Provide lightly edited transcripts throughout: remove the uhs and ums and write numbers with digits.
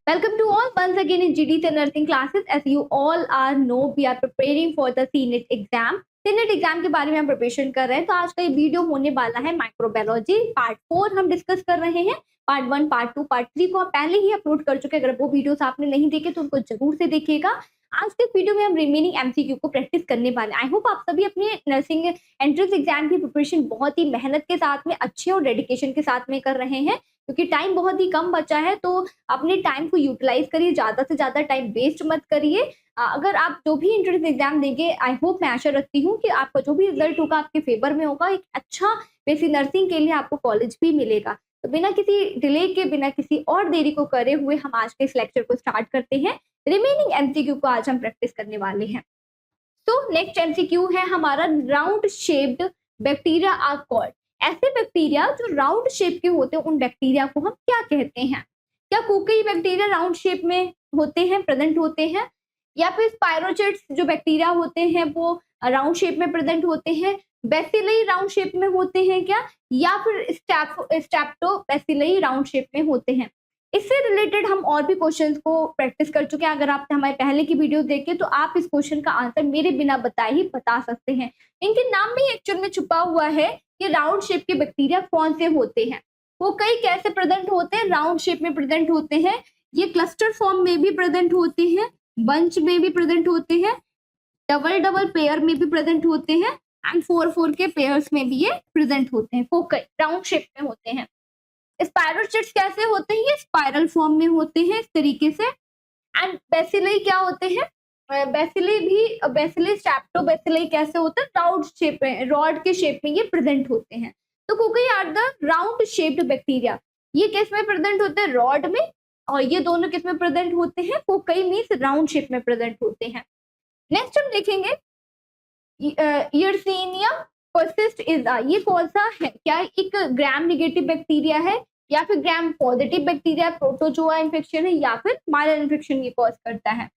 Welcome to all once again in GDC nursing classes. As you all are know, we are preparing for the CNET exam. CNET exam के बारे में हम preparation कर रहे हैं, तो आज का ये वीडियो होने वाला है माइक्रोबायोलॉजी पार्ट 4 हम डिस्कस कर रहे हैं। पार्ट 1, पार्ट 2, पार्ट 3 को हम पहले ही अपलोड कर चुके हैं। अगर वो वीडियोस आपने नहीं देखे तो उनको जरूर से देखिएगा। आज के वीडियो में हम रिमेनिंग एमसीक्यू को प्रैक्टिस करने वाले हैं। आई होप आप सभी अपने नर्सिंग एंट्रेंस एग्जाम की प्रिपरेशन बहुत ही मेहनत के साथ में, अच्छे और डेडिकेशन के साथ में कर रहे हैं, क्योंकि टाइम बहुत ही कम बचा है। तो अपने टाइम को यूटिलाइज करिए, ज्यादा से ज्यादा टाइम वेस्ट मत करिए। अगर आप जो भी एंट्रेंस एग्जाम देंगे, आई होप, मैं आशा रखती हूँ कि आपका जो भी रिजल्ट होगा आपके फेवर में होगा। एक अच्छा बेसिक नर्सिंग के लिए आपको कॉलेज भी मिलेगा। तो बिना किसी डिले के, बिना किसी और देरी को करे हुए हम आज के इस लेक्चर को स्टार्ट करते हैं। रिमेनिंग एमसीक्यू को आज हम प्रैक्टिस करने वाले हैं। तो नेक्स्ट एमसीक्यू है हमारा, round shaped bacteria are called. ऐसे बैक्टीरिया जो राउंड शेप के होते हैं, उन बैक्टीरिया को हम क्या कहते हैं? क्या कोकई बैक्टीरिया राउंड शेप में होते हैं, प्रेजेंट होते हैं? या फिर स्पाइरोचेट्स जो बैक्टीरिया होते हैं वो राउंड शेप में प्रेजेंट होते हैं? बेसिलई राउंड शेप में होते हैं क्या? या फिर स्ट्रेप्टोबैसिलई राउंड शेप में होते हैं? इससे रिलेटेड हम और भी क्वेश्चंस को प्रैक्टिस कर चुके हैं। अगर आप हमारे पहले की वीडियो देखें तो आप इस क्वेश्चन का आंसर मेरे बिना बताए ही बता सकते हैं। इनके नाम में एक्चुअल में छुपा हुआ है कि राउंड शेप के बैक्टीरिया कौन से होते हैं। वो कई कैसे प्रेजेंट होते हैं? राउंड शेप में प्रेजेंट होते हैं, ये क्लस्टर फॉर्म में भी प्रेजेंट होते हैं, बंच में भी प्रेजेंट होते हैं, डबल डबल पेयर में भी प्रेजेंट होते हैं, एंड 4 के पेयर्स में भी ये प्रेजेंट होते हैं। फोकई राउंड शेप में होते हैं। स्पाइरोचेट्स कैसे होते हैं? ये स्पाइरल फॉर्म में होते हैं इस तरीके से। एंड बेसिलई क्या होते हैं? बेसिलई स्ट्रेप्टोबैसिलई कैसे होते हैं? राउंड शेप में, रॉड के शेप में ये प्रेजेंट होते हैं। तो cocci are the round shaped bacteria. ये किस में प्रेजेंट होते हैं? रॉड में। और ये दोनों किस में प्रेजेंट होते हैं? कोकई मींस राउंड शेप में प्रेजेंट होते हैं। नेक्स्ट हम देखेंगे यर्सीनिया पर्सिस्ट इज ये कौन सा है? क्या एक ग्राम नेगेटिव बैक्टीरिया है, या फिर gram positive bacteria, protozoa infection है, या फिर माइलर इन्फेक्शन ये कॉज करता है?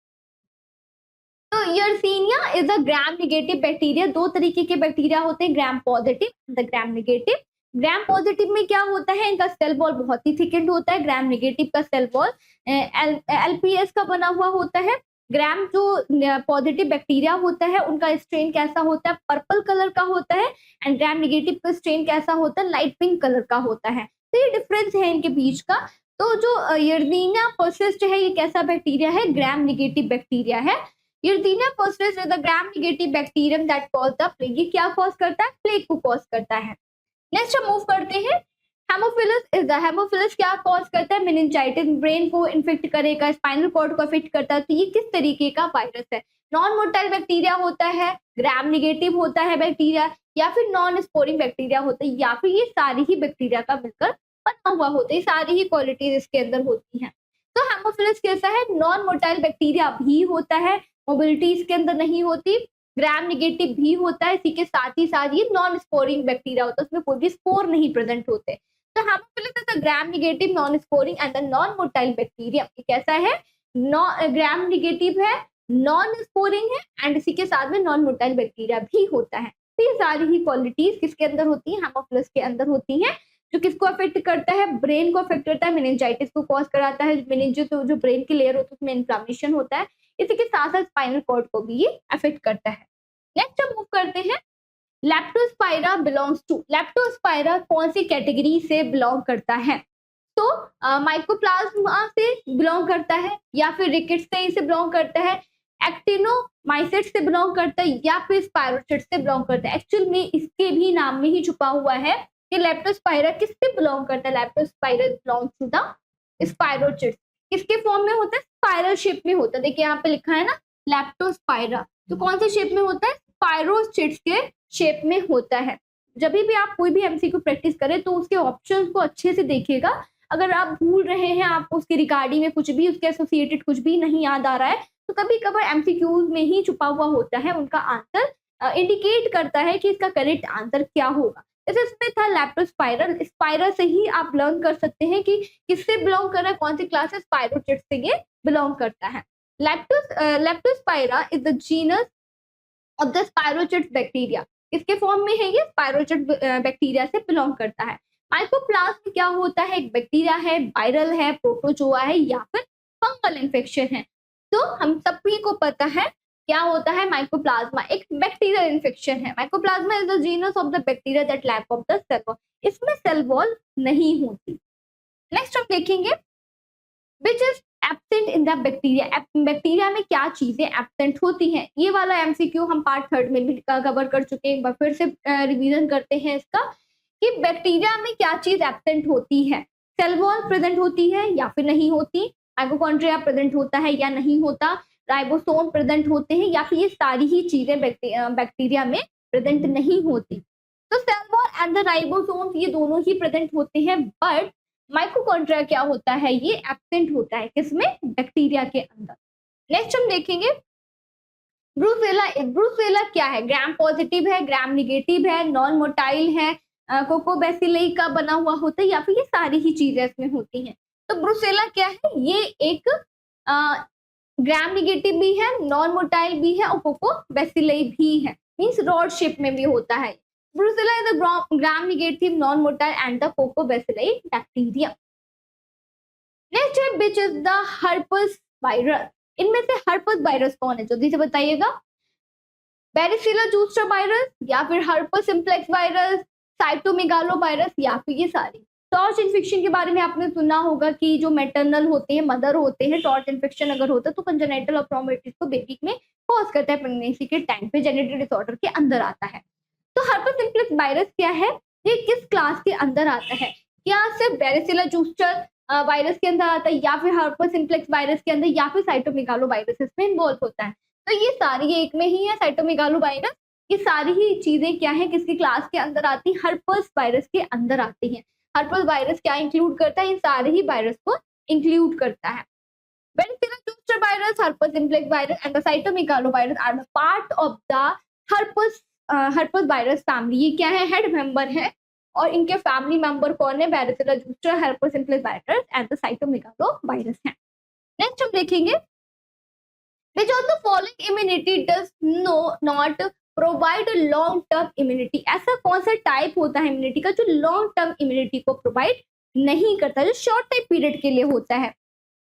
तो Yersinia is a gram negative bacteria. दो तरीके के बैक्टीरिया होते हैं, gram positive and gram negative. Gram positive में क्या होता है? इनका सेल वॉल बहुत ही थिकेंड होता है। ग्राम नेगेटिव का सेल वॉल एलपीएस का बना हुआ होता है। ग्राम जो पॉजिटिव बैक्टीरिया होता है उनका स्ट्रेन कैसा होता है? पर्पल कलर का होता है। एंड ग्राम नेगेटिव का स्ट्रेन कैसा होता है? लाइट पिंक कलर का होता है। तो ये डिफरेंस है इनके बीच का। तो जो यर्सीनिया पर्सिस्ट है, ये कैसा बैक्टीरिया है? ग्राम नेगेटिव बैक्टीरिया है। Yersinia persist is the gram negative bacterium that cause the plague. ये क्या कॉज करता है? प्लेग को कॉज करता है। नेक्स्ट हम मूव करते हैं। हेमोफिलस इज द, हेमोफिलस क्या कॉज करता है? मेनिंजाइटिस, ब्रेन को इन्फेक्ट करेगा, स्पाइनल कॉर्ड को इफेक्ट करता है। तो ये किस तरीके का वायरस है? नॉन मोटाइल बैक्टीरिया होता है, ग्राम नेगेटिव होता है बैक्टीरिया, या फिर नॉन स्पोरिंग बैक्टीरिया होता है, या फिर ये सारी ही बैक्टीरिया का मिलकर बना हुआ होता है। सारी ही क्वालिटीज इसके अंदर होती हैं। तो हेमोफिलस कैसा है? नॉन मोटाइल बैक्टीरिया भी होता है, मोबिलिटी इसके अंदर नहीं होती, ग्राम नेगेटिव भी होता है, इसी के साथ ही साथ ये नॉन स्पोरिंग बैक्टीरिया होता है, उसमें कोई भी स्पोर नहीं प्रेजेंट होते। तो Haemophilus is the gram negative non sporing and the non motile bacteria. ये कैसा है? ग्राम नेगेटिव है, नॉन स्पोरिंग है, एंड इसी के साथ में नॉन मोटाइल बैक्टीरिया भी होता है। तो ये सारी ही क्वालिटीज किसके अंदर होती है? हेमोफिलस के अंदर होती है। जो किसको अफेक्ट करता है? ब्रेन को अफेक्ट करता है, मेनिंजाइटिस को कॉज कराता है। मेनिंजाइटिस जो ब्रेन की लेयर होती है उसमें इन्फ्लेमेशन होता है। इसी के साथ साथ स्पाइनल कॉर्ड को भी ये अफेक्ट करता है। नेक्स्ट हम मूव करते हैं। लेप्टोस्पाइरा बिलोंग्स टू, लेप्टोस्पाइरा कौन सी कैटेगरी से बिलोंग करता है? तो माइकोप्लाज्मा से बिलोंग करता है, या फिर रिकेट्सेई से बिलोंग करता है, एक्टिनोमाइसेट्स से बिलोंग करता है, या फिर स्पाइरोचेट्स से बिलोंग करता है? एक्चुअल में इसके भी नाम में ही छुपा हुआ है कि लेप्टोस्पाइरा किससे बिलोंग करता है। Leptospira belongs to the spirochetes. किसके फॉर्म में होता है? स्पाइरल शेप में होता है। देखिए यहाँ पे लिखा है ना लेप्टोस्पाइरा, तो कौन से शेप में होता है? स्पाइरोचेट्स के शेप में होता है। जब भी आप कोई भी एमसीक्यू प्रैक्टिस करें तो उसके ऑप्शंस को अच्छे से देखिएगा। अगर आप भूल रहे हैं, आपको उसके रिगार्डिंग में कुछ भी, उसके एसोसिएटेड कुछ भी नहीं याद आ रहा है, तो कभी कभार एमसीक्यूज में ही छुपा हुआ होता है, उनका आंसर इंडिकेट करता है कि इसका करेक्ट आंसर क्या होगा। जैसे इसमें था लेप्टोस्पाइरल, स्पाइरल से ही आप लर्न कर सकते हैं कि किससे बिलोंग कर रहा है, कौन सी क्लास है। स्पाइरोचेट्स से ये बिलोंग करता है। Leptospira is the genus of the spirochetes bacteria. किसके फॉर्म में है ये? स्पाइरोचेट बैक्टीरिया से बिलोंग करता है। माइकोप्लाज्म क्या होता है? एक बैक्टीरिया है, वायरल है, प्रोटोजोआ है, या फिर फंगल इन्फेक्शन है। तो हम सभी को पता है क्या होता है, माइकोप्लाज्मा एक बैक्टीरियल इन्फेक्शन है। Mycoplasma is the genus of the bacteria that lack of the cell wall. इसमें सेल वॉल नहीं होती। नेक्स्ट हम देखेंगे which is absent in the bacteria. Bacteria में क्या चीजें एब्सेंट होती हैं, ये वाला एमसीक्यू हम पार्ट 3 में भी कवर कर चुके हैं। एक बार फिर से रिवीजन करते हैं इसका कि बैक्टीरिया में क्या चीज एब्सेंट होती है। सेल वॉल प्रेजेंट होती है या फिर नहीं होती, माइटोकॉन्ड्रिया प्रेजेंट होता है या नहीं होता, राइबोसोम प्रेजेंट होते हैं या फिर ये सारी ही चीजें बैक्टीरिया में प्रेजेंट नहीं होती। तो cell wall and the ribosome ये दोनों ही प्रेजेंट होते हैं, बट माइटोकॉन्ड्रिया क्या होता है, ये एब्सेंट होता है किसमें, बैक्टीरिया के अंदर। नेक्स्ट हम देखेंगे ब्रूसेला। ब्रूसेला क्या है, ग्राम पॉजिटिव है, ग्राम निगेटिव है, नॉन मोटाइल है, कोकोबैसिलई का बना हुआ होता है या फिर ये सारी ही चीजें इसमें होती हैं। तो ब्रूसेला क्या है, ये एक ग्राम निगेटिव भी है, नॉन मोटाइल भी है और कोकोबैसिलई भी है, मींस रॉड शेप में भी होता है। Brucella is the gram negative, non motile and the coccobacilli bacteria. Next है which is the herpes virus. इनमें से हर्पस वायरस कौन है, जल्दी से बताइएगा। बैरिसिला जूस्टर वायरस या फिर herpes simplex virus, cytomegalo virus या फिर ये सारी। टॉर्च इन्फेक्शन के बारे में आपने सुना होगा कि जो मैटरनल होते हैं, मदर होते हैं, टॉर्च इन्फेक्शन अगर होता है तो कंजेनिटल अब्नॉर्मलिटीज को बेबी में कॉज करता है, प्रेगनेंसी के टाइम पे जेनेटिक डिसऑर्डर के अंदर आता है। तो हर्पस सिम्प्लेक्स वायरस क्या है, ये किस क्लास के अंदर आता है, क्या सिर्फ बैरिसिला जूस्टर वायरस के अंदर आता है या फिर हर्पस सिम्प्लेक्स वायरस के अंदर या फिर साइटोमेगालो वायरस इसमें इन्वॉल्व होता है। तो ये सारी एक में ही है, साइटोमेगालो वायरस, ये सारी ही चीजें क्या है, किसकी क्लास के अंदर आती है, हर्पस वायरस के अंदर आती है। हर्पस वायरस क्या इंक्लूड करता है, इन सारे ही वायरस को इंक्लूड करता है। Varicella zoster virus, herpes simplex virus and the cytomegalo virus are the part of the herpes virus family. ये क्या है, हेड मेंबर है और इनके फैमिली मेंबर कौन है, varicella zoster, herpes simplex virus and the cytomegalo virus है। Next हम देखेंगे which of the following immunity does not provide long term immunity। ऐसा कौन सा टाइप होता है इम्यूनिटी का जो लॉन्ग टर्म इम्यूनिटी को प्रोवाइड नहीं करता, जो शॉर्ट टाइम पीरियड के लिए होता है।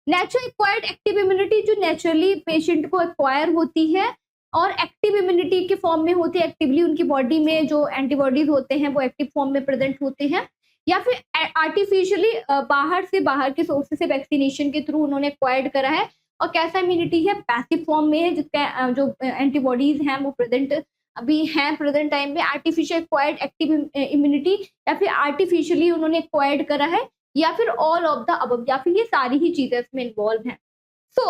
नेचुरल एक्वायर्ड एक्टिव इम्यूनिटी, जो नेचुरली पेशेंट को एक्वायर होती है और एक्टिव इम्यूनिटी के फॉर्म में होती है, एक्टिवली उनकी बॉडी में जो एंटीबॉडीज होते हैं वो एक्टिव फॉर्म में प्रेजेंट होते हैं, या फिर आर्टिफिशियली बाहर के सोर्सेस से वैक्सीनेशन के थ्रू उन्होंने एक्वायर्ड करा है। और कैसा इम्यूनिटी है, पैसिव फॉर्म में है, जिसका जो एंटीबॉडीज हैं वो प्रेजेंट अभी हैं प्रेजेंट टाइम में। आर्टिफिशियल एक्वायर्ड एक्टिव इम्यूनिटी या फिर आर्टिफिशियली उन्होंने एक्वायर्ड करा है या फिर ऑल ऑफ द अबव या फिर ये सारी ही चीजें इसमें इन्वॉल्व हैं। सो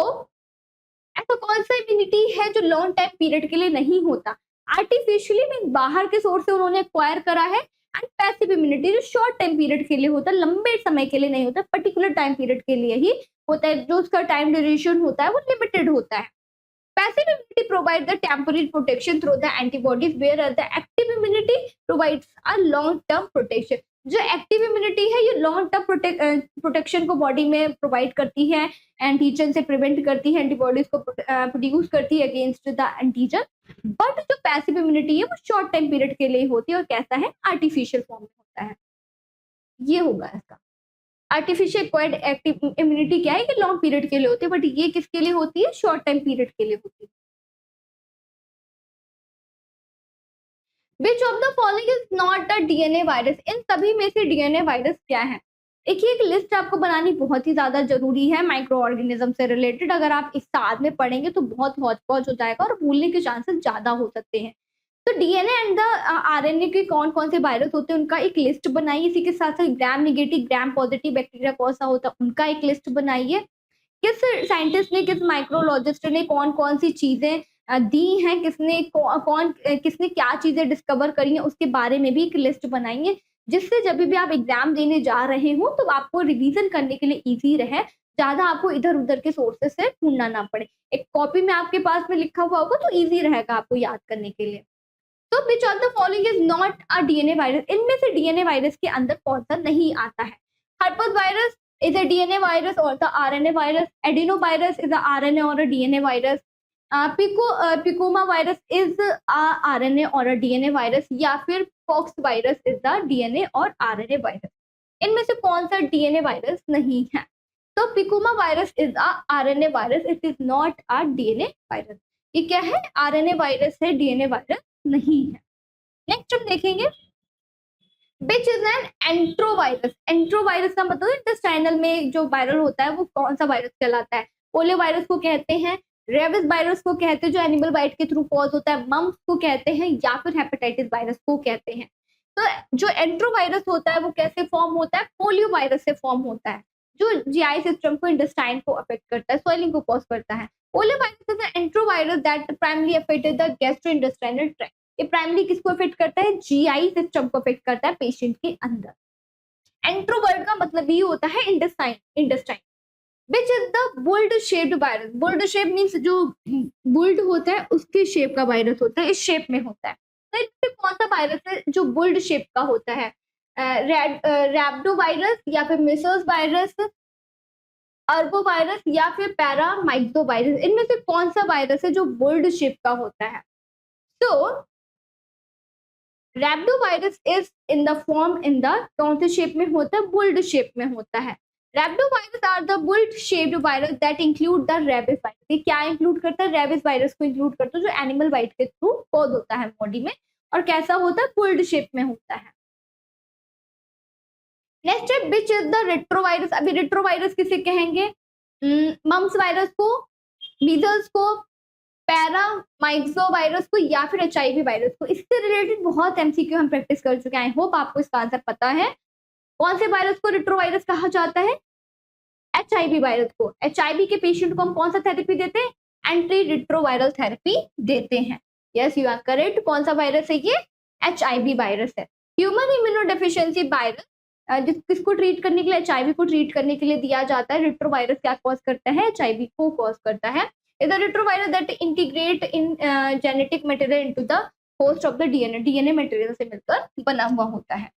ऐसा कौन सा इम्यूनिटी है जो लॉन्ग टाइम पीरियड के लिए नहीं होता, आर्टिफिशियली मीन बाहर के सोर्स से उन्होंने एक्वायर करा है, एंड पैसिव इम्यूनिटी जो शॉर्ट टाइम पीरियड के लिए होता है, लंबे समय के लिए नहीं होता, पर्टिकुलर टाइम पीरियड के लिए ही होता है, जो उसका टाइम ड्यूरेशन होता है वो लिमिटेड होता है। Passive immunity provide the temporary protection through the antibodies, where the active immunity provides a long term protection. जो एक्टिव इम्यूनिटी है ये लॉन्ग टर्म प्रोटेक्शन को बॉडी में प्रोवाइड करती है, एंटीजन से प्रिवेंट करती है, एंटीबॉडीज को प्रोड्यूस करती है अगेंस्ट द एंटीजन। बट जो पैसिव इम्यूनिटी है वो शॉर्ट टाइम पीरियड के लिए होती है और कैसा है, आर्टिफिशियल फॉर्म में होता है। ये होगा इसका आर्टिफिशियल एक्वायर्ड एक्टिव इम्यूनिटी क्या है, ये लॉन्ग पीरियड के लिए होती है, बट ये किसके लिए होती है, शॉर्ट टाइम पीरियड के लिए होती है। Which of the following is not a DNA virus, इन सभी में से डीएनए वायरस क्या है। देखिए एक लिस्ट आपको बनानी बहुत ही ज्यादा जरूरी है माइक्रो ऑर्गेनिज्म से रिलेटेड, अगर आप इस साथ में पढ़ेंगे तो बहुत हौच पौच हो जाएगा और भूलने के चांसेस ज्यादा हो सकते हैं। तो डीएनए एंड द आरएनए के कौन कौन से वायरस होते हैं उनका एक लिस्ट बनाइए, इसी के साथ साथ ग्राम निगेटिव ग्राम पॉजिटिव बैक्टीरिया कौन सा होता है उनका एक लिस्ट बनाइए। किस साइंटिस्ट ने, किस माइक्रोलॉजिस्ट ने कौन कौन सी चीजें दी हैं, किसने क्या चीजें डिस्कवर करी हैं, उसके बारे में भी एक लिस्ट बनाइए, जिससे जब भी आप एग्जाम देने जा रहे हो तो आपको रिवीजन करने के लिए इजी रहे, ज्यादा आपको इधर उधर के सोर्सेस से ढूंढना ना पड़े। एक कॉपी में आपके पास में लिखा हुआ होगा तो इजी रहेगा आपको याद करने के लिए। तो which of the following is not a DNA virus, इनमें से डीएनए वायरस के अंदर कौन सा नहीं आता है। Herpes virus is a DNA virus or the RNA virus. Adenovirus is a RNA or a DNA virus. Picoma virus is a RNA or a DNA virus या फिर Pox virus is the DNA और RNA virus. इनमें से कौन सा DNA virus नहीं है। तो picorna virus is a RNA virus, it is not a DNA virus. ये क्या है? आरएनए वायरस है, डीएनए वायरस नहीं है। नेक्स्ट हम देखेंगे विच इज एन एंट्रोवायरस। एंट्रोवायरस का मतलब इंटेस्टाइनल में जो वायरल होता है वो कौन सा वायरस कहलाता है? पोलियो वायरस को कहते हैं, रेबिस वायरस को कहते हैं जो एनिमल बाइट के थ्रू कॉज होता है, मम्स को कहते हैं, या फिर हेपेटाइटिस वायरस को कहते हैं। तो जो एंट्रोवायरस होता है वो कैसे फॉर्म होता है? पोलियो वायरस से फॉर्म होता है, जो जीआई सिस्टम को, इंटेस्टाइन को अफेक्ट करता है, स्वेलिंग को कॉज करता है। Polio virus is an enterovirus that primary affected the gastrointestinal tract. ये प्राइमरी किसको अफेक्ट करता है? जीआई सिस्टम को अफेक्ट करता है पेशेंट के अंदर। एंट्रोवर्ड का मतलब ये होता है intestine, intestine. Which is the bullet shaped virus. Built shape means जो बुल्ड होता है उसके शेप का वायरस होता है, इस शेप में होता है। तो इसमें कौन सा वायरस है जो बुल्ड शेप का होता है? रैब्डो वायरस, या फिर मिसल्स वायरस, अर्बो वायरस, या फिर पैरामाइक्सो वायरस। इनमें से कौन सा वायरस है जो बुल्ड शेप का होता है? तो rhabdovirus is in the form in the कौन से शेप में होता है? बुल्ड शेप में होता है। Rhabdovirus are the bullet shaped virus that include the rabies virus. ये क्या इंक्लूड करता है? रेबिस वायरस को इंक्लूड करता है जो एनिमल बाइट के थ्रू कॉज होता है बॉडी में, और कैसा होता है? बुल्ड शेप में होता है। नेक्स्ट है विच इज द रेट्रोवायरस। अभी रेट्रोवायरस किसे कहेंगे? मम्स वायरस को, मीजल्स को, पैरामाइक्सो वायरस को, या फिर एचआईवी वायरस को। इससे रिलेटेड बहुत एमसीक्यू हम प्रैक्टिस कर चुके हैं। आई होप आपको इसका आंसर पता है। कौन से वायरस को रेट्रोवायरस कहा जाता है? एचआईवी वायरस को। एचआईवी के पेशेंट को हम कौन सा थेरेपी देते हैं? एंटी रिट्रोवायरल थेरेपी देते हैं। Yes, you are correct. कौन सा वायरस है ये? एचआईवी वायरस है। ह्यूमन इम्यूनोडेफिशिएंसी वायरस किसको ट्रीट करने के लिए? एचआईवी को ट्रीट करने के लिए दिया जाता है। रेट्रोवायरस क्या कॉज करता है? एचआईवी को कॉज करता है। is a retrovirus that integrate in genetic material into the host of the DNA। DNA material से मिलकर बना हुआ होता है।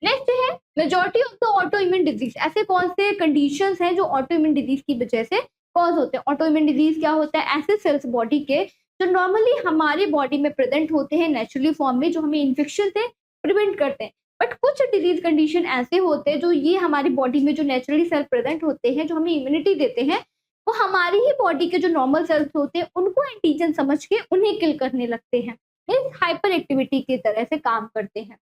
नेक्स्ट है majority of the auto immune disease. ऐसे कौन से कंडीशंस हैं जो ऑटो इम्यून डिजीज की वजह से कॉज होते हैं? ऑटो इम्यून डिजीज क्या होता है? ऐसे सेल्स बॉडी के जो नॉर्मली हमारे बॉडी में प्रेजेंट होते हैं नेचुरली फॉर्म में, जो हमें इन्फेक्शन से प्रिवेंट करते हैं। बट कुछ डिजीज कंडीशन ऐसे होते हैं जो ये हमारी बॉडी में जो नेचुरली सेल प्रेजेंट होते हैं, जो हमें इम्यूनिटी देते हैं, वो हमारी ही बॉडी के जो नॉर्मल सेल्स होते हैं उनको एंटीजन समझ के उन्हें किल करने लगते हैं। मींस हाइपर एक्टिविटी की तरह से काम करते हैं।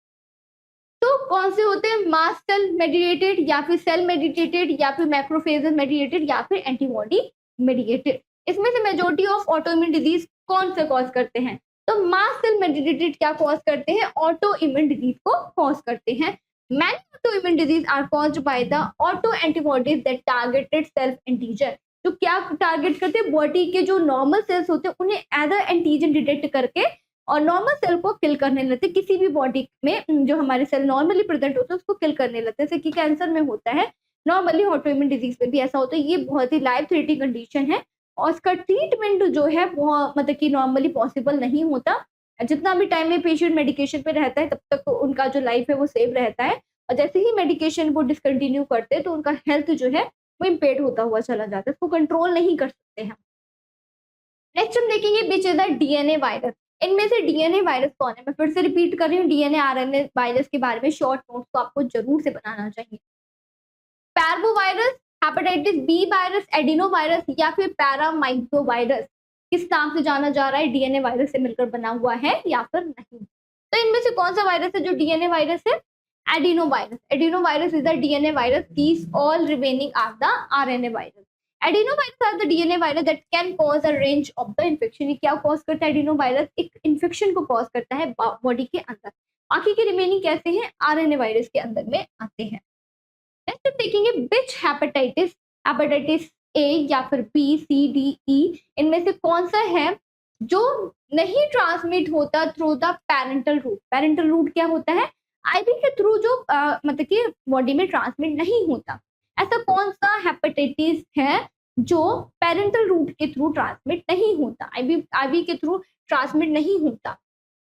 तो कौन से होते हैं? मास्ट सेल मेडिएटेड, या फिर सेल मेडिएटेड, या फिर मैक्रोफेजेस मेडिएटेड, या फिर एंटीबॉडी मेडिएटेड। इसमें से मेजॉरिटी ऑफ ऑटोइम्यून डिजीज कौन से कॉज करते हैं? तो मास्ट सेल मेडिएटेड क्या कॉज करते हैं? ऑटो इम्यून डिजीज को कॉज करते हैं। Many autoimmune disease are caused by the auto antibodies that targeted self antigen. तो क्या टारगेट करते हैं? बॉडी के जो नॉर्मल सेल्स होते हैं उन्हें एज अ एंटीजन डिटेक्ट करके और नॉर्मल सेल को किल करने लगते हैं। किसी भी बॉडी में जो हमारे सेल नॉर्मली प्रेजेंट होते हैं उसको किल करने लगते हैं। जैसे कि कैंसर में होता है, नॉर्मली ऑटोइम्यून डिजीज में भी ऐसा होता है। ये बहुत ही लाइफ थ्रेटनिंग कंडीशन है और इसका ट्रीटमेंट जो है वो मतलब कि नॉर्मली पॉसिबल नहीं होता। जितना भी टाइम में पेशेंट मेडिकेशन पे रहता है तब तक उनका जो लाइफ है वो सेव रहता है, और जैसे ही मेडिकेशन वो डिसकंटिन्यू करते हैं तो उनका हेल्थ जो है वो इम्पेयर होता हुआ चला जाता है, इसको कंट्रोल नहीं कर सकते हैं। नेक्स्ट हम देखेंगे which is the DNA virus. इनमें से डीएनए वायरस कौन है? मैं फिर से रिपीट कर रही हूँ, डीएनए आरएनए वायरस के बारे में शॉर्ट नोट्स तो आपको जरूर से बनाना चाहिए। Parvo virus, hepatitis B virus, adeno virus, या फिर पैरामाइक्सो वायरस किस नाम से जाना जा रहा है? डीएनए वायरस से मिलकर बना हुआ है या फिर नहीं? तो इनमें से कौन सा वायरस है जो डीएनए वायरस है? Adenovirus. Adenovirus is the DNA virus. These all remaining are the RNA virus. Adenovirus are the DNA virus that can cause a range of the infection. ये क्या cause करता है? Adenovirus एक infection को cause करता है body के अंदर। बाकी के रिमेनिंग कैसे हैं? RNA वायरस के अंदर में आते हैं। नेक्स्ट देखेंगे which hepatitis, hepatitis A या फिर B, C, D, E, इनमें से कौन सा है जो नहीं ट्रांसमिट होता through the parental route? Parental route क्या होता है? आईवी के थ्रू जो मतलब कि बॉडी में ट्रांसमिट नहीं होता। ऐसा कौन सा हेपेटाइटिस है जो पेरेंटल रूट के थ्रू ट्रांसमिट नहीं होता? आईवी के थ्रू ट्रांसमिट नहीं होता।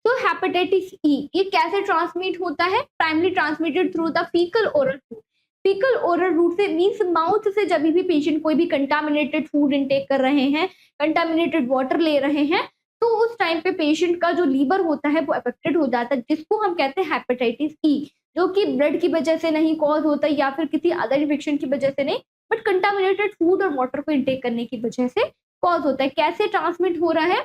तो हेपेटाइटिस ई, ये कैसे ट्रांसमिट होता है? Primary transmitted through the faecal oral root. Faecal oral route से मीन्स माउथ से जब भी पेशेंट कोई भी कंटामिनेटेड फूड इनटेक कर रहे हैं, कंटामिनेटेड वाटर ले रहे हैं, तो उस टाइम पे पेशेंट का जो लीवर होता है वो अफेक्टेड हो जाता है, जिसको हम कहते हैं हेपेटाइटिस ई, जो कि ब्लड की वजह से नहीं कॉज होता या फिर किसी अदर इन्फेक्शन की वजह से नहीं, बट कंटामिनेटेड फूड और वाटर को इनटेक करने की वजह से कॉज होता है। कैसे ट्रांसमिट हो रहा है?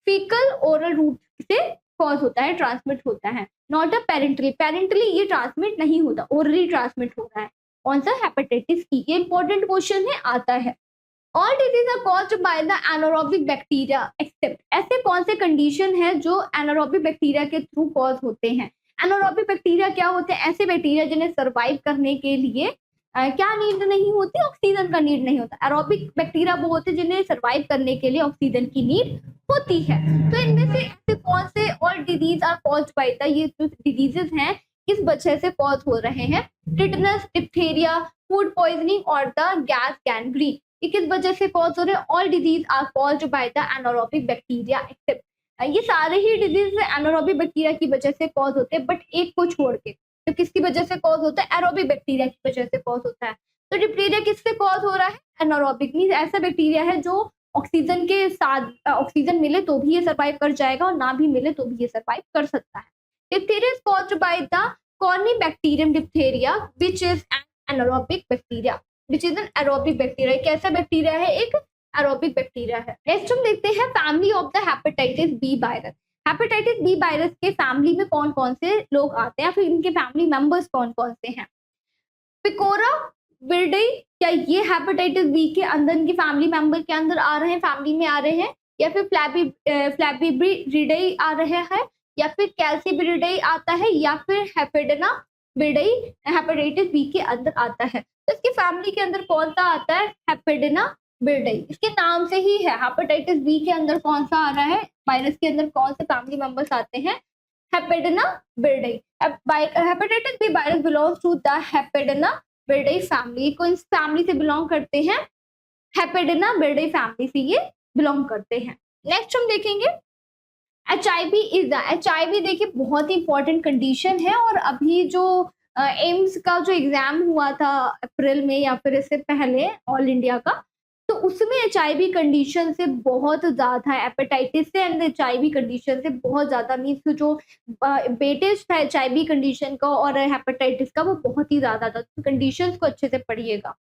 फीकल ओरल रूट से कॉज होता है, ट्रांसमिट होता है, नॉट अ पेरेंटली। पेरेंटली ये ट्रांसमिट नहीं होता, ओरली ट्रांसमिट हो रहा है। कौन सा? Hepatitis E. ये इंपॉर्टेंट क्वेश्चन है, आता है। All disease are caused by the anaerobic bacteria except. ऐसे कौन से कंडीशन है जो एनारोबिक बैक्टीरिया के थ्रू कॉज होते हैं? एनारोबिक बैक्टीरिया क्या होते हैं? ऐसे बैक्टीरिया जिन्हें सर्वाइव करने के लिए क्या नीड नहीं होती? ऑक्सीजन का नीड नहीं होता। एरोबिक बैक्टीरिया वो होते हैं जिन्हें सर्वाइव करने के लिए ऑक्सीजन की नीड होती है। तो इनमें से ऐसे कौन से all disease are caused by the, ये जो डिजीजेस हैं किस वजह से कॉज हो रहे हैं? टिटनस, डिप्थीरिया, फूड पॉइजनिंग और द गैस गैंग्रीन। ये किस वजह से कॉज हो रहे हैं? All disease are caused by the anaerobic bacteria except. ये सारे ही डिजीज एनारोबिक बैक्टीरिया की वजह से कॉज होते हैं, बट एक को छोड़ के। तो किसकी वजह से कॉज होता है? एरोबिक बैक्टीरिया की वजह से कॉज होता है। तो डिप्थीरिया किससे कॉज हो रहा है? एनारोबिक। मींस ऐसा बैक्टीरिया है जो ऑक्सीजन के साथ, ऑक्सीजन मिले तो भी ये सर्वाइव कर जाएगा और ना भी मिले तो भी ये सर्वाइव कर सकता है। Diphtheria is caused by the corynebacterium diphtheria which is an anaerobic bacteria, which is an aerobic bacteria. कैसा बैक्टीरिया है? एक एरोबिक बैक्टीरिया है। नेक्स्ट हम देखते हैं family of the hepatitis B virus. Hepatitis B virus के फैमिली में कौन कौन से लोग आते हैं, फिर इनके फैमिली मेंबर्स कौन कौन से हैं? पिकोरा विर्डेई, क्या ये हेपेटाइटिस बी के अंदर इनके फैमिली मेंबर के अंदर आ रहे हैं, फैमिली में आ रहे हैं? या फिर फ्लैबिब्रिडेई आ रहे हैं, या फिर कैल्सिब्रिडेई आता है, या फिर हेपेडेना विर्डेई हेपेटाइटिस बी के अंदर आता है? तो इसकी फैमिली के अंदर कौन सा आता है? हेपेडेना विर्डेई। इसके नाम से ही है, हेपेटाइटिस बी के अंदर कौन सा आ रहा है, वायरस के अंदर कौन से फैमिली मेंबर्स आते हैं? Hepadnaviridae. Hepatitis B virus belongs to the hepadnaviridae family. कौन सी फैमिली से बिलोंग करते हैं? हेपेडेना विर्डेई फैमिली से ये बिलोंग करते हैं। नेक्स्ट हम देखेंगे HIV इज द, HIV देखिए बहुत ही इंपॉर्टेंट कंडीशन है, और अभी जो एम्स का जो एग्जाम हुआ था अप्रैल में या फिर इससे पहले ऑल इंडिया का, तो उसमें HIV कंडीशन से बहुत ज्यादा, हेपेटाइटिस से एंड HIV कंडीशन से बहुत ज्यादा, मीन्स जो वेटेज था HIV कंडीशन का और हेपेटाइटिस का वो बहुत ही ज्यादा था। तो कंडीशंस को अच्छे से पढ़िएगा।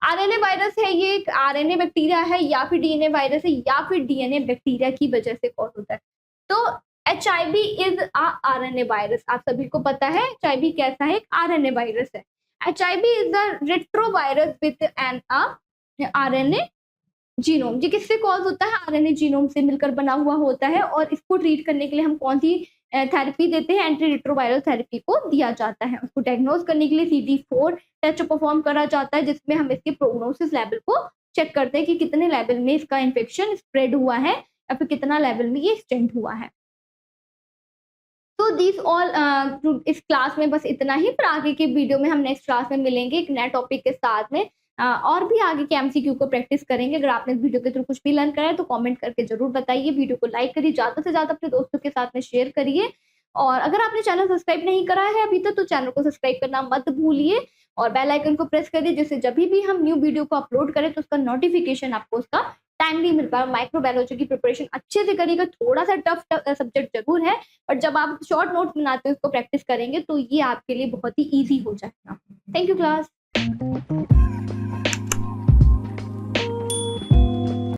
RNA वायरस है, ये एक RNA बैक्टीरिया है या फिर DNA वायरस है या फिर DNA बैक्टीरिया की वजह से कॉज होता है। तो HIV is a RNA virus, आप सभी को पता है HIV कैसा है? एक RNA वायरस है। HIV is a retrovirus with an RNA genome. ये किससे कॉज होता है? RNA जीनोम से मिलकर बना हुआ होता है, और इसको ट्रीट करने के लिए हम कौन सी थेरेपी देते हैं? एंटी रिट्रोवायरल थेरेपी को दिया जाता है। उसको डायग्नोज करने के लिए CD4 टेस्ट परफॉर्म करा जाता है, जिसमें हम इसके प्रोग्नोसिस लेवल को चेक करते हैं कि कितने लेवल में इसका इन्फेक्शन स्प्रेड हुआ है या फिर कितना लेवल में ये एक्सटेंड हुआ है। तो दिस ऑल इस क्लास में बस इतना ही। फिर आगे के वीडियो में हम नेक्स्ट क्लास में मिलेंगे एक नए टॉपिक के साथ में, और भी आगे के MCQ को प्रैक्टिस करेंगे। अगर आपने इस वीडियो के थ्रू कुछ भी लर्न करा है तो कमेंट करके जरूर बताइए। वीडियो को लाइक करिए, ज्यादा से ज्यादा अपने दोस्तों के साथ में शेयर करिए, और अगर आपने चैनल सब्सक्राइब नहीं करा है अभी तक तो चैनल को सब्सक्राइब करना मत भूलिए, और बेल आइकन को प्रेस करिए, जिससे जब भी हम न्यू वीडियो को अपलोड करें तो उसका नोटिफिकेशन आपको उसका टाइमली मिल पाए। माइक्रोबायोलॉजी की प्रिपरेशन अच्छे से करिएगा, थोड़ा सा टफ सब्जेक्ट जरूर है, पर जब आप शॉर्ट नोट्स बनाते हो उसको प्रैक्टिस करेंगे तो ये आपके लिए बहुत ही ईजी हो जाएगा। Thank you class.